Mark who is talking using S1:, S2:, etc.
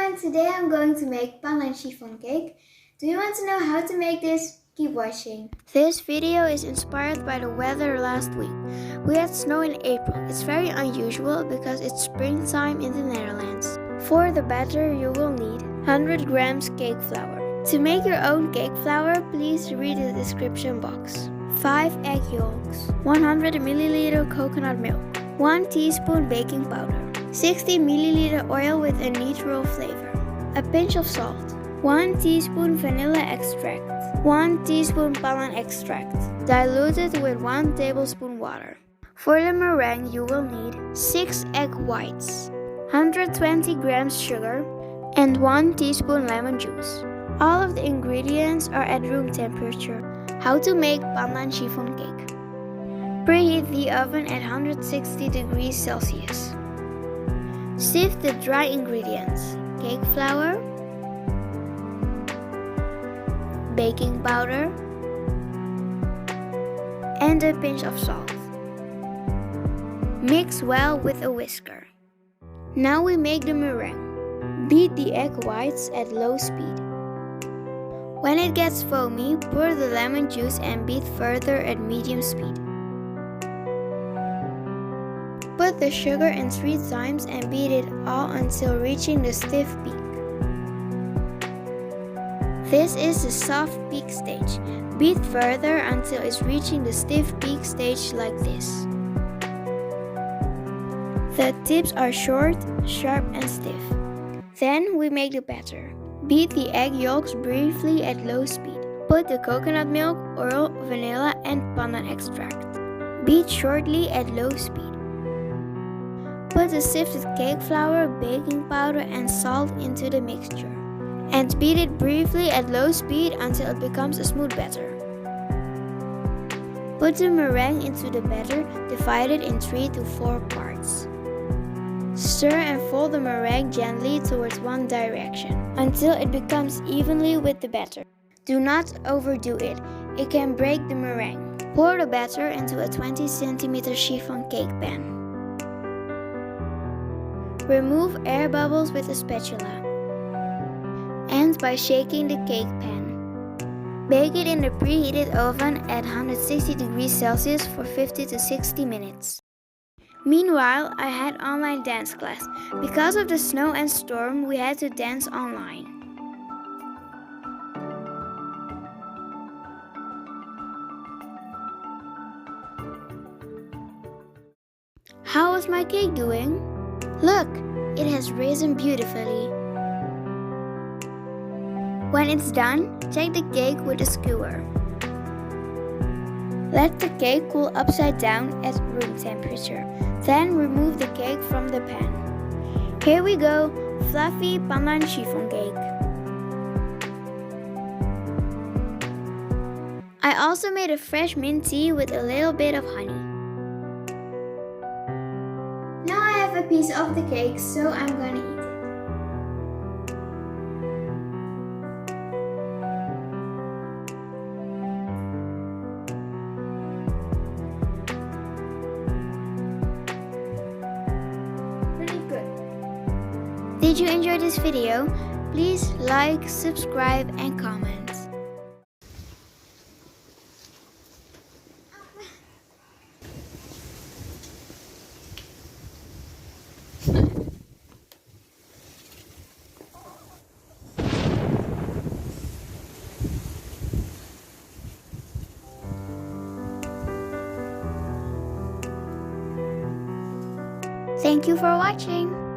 S1: everyone, today I'm going to make Pandan Chiffon Cake. Do you want to know how to make this? Keep watching. This video is inspired by the weather last week. We had snow in April. It's very unusual because it's springtime in the Netherlands. For the batter you will need 100 grams cake flour. To make your own cake flour, please read the description box. 5 egg yolks, 100 milliliter coconut milk, 1 teaspoon baking powder, 60 milliliter oil with a neutral flavor, a pinch of salt, 1 teaspoon vanilla extract, 1 teaspoon pollen extract, diluted with 1 tablespoon water. For the meringue you will need 6 egg whites, 120 grams sugar, and 1 teaspoon lemon juice. All of the ingredients are at room temperature. How to make Pandan Chiffon Cake. Preheat the oven at 160 degrees Celsius. Sift the dry ingredients, cake flour, baking powder, and a pinch of salt. Mix well with a whisker. Now we make the meringue. Beat the egg whites at low speed. When it gets foamy, pour the lemon juice and beat further at medium speed. Put the sugar in 3 times and beat it all until reaching the stiff peak. This is the soft peak stage. Beat further until it's reaching the stiff peak stage like this. The tips are short, sharp and stiff. Then we make the batter. Beat the egg yolks briefly at low speed. Put the coconut milk, oil, vanilla and pandan extract. Beat shortly at low speed. Put the sifted cake flour, baking powder and salt into the mixture. And beat it briefly at low speed until it becomes a smooth batter. Put the meringue into the batter, divided in 3 to 4 parts. Stir and fold the meringue gently towards one direction until it becomes evenly with the batter. Do not overdo it, it can break the meringue. Pour the batter into a 20 cm chiffon cake pan. Remove air bubbles with a spatula and by shaking the cake pan. Bake it in the preheated oven at 160 degrees Celsius for 50 to 60 minutes. Meanwhile, I had online dance class. Because of the snow and storm, we had to dance online. How was my cake doing? Look, it has risen beautifully. When it's done, check the cake with a skewer. Let the cake cool upside down at room temperature. Then remove the cake from the pan. Here we go, fluffy Pandan Chiffon Cake. I also made a fresh mint tea with a little bit of honey. Now I have a piece of the cake, so I'm gonna eat it. Did you enjoy this video? Please like, subscribe and comment. Thank you for watching.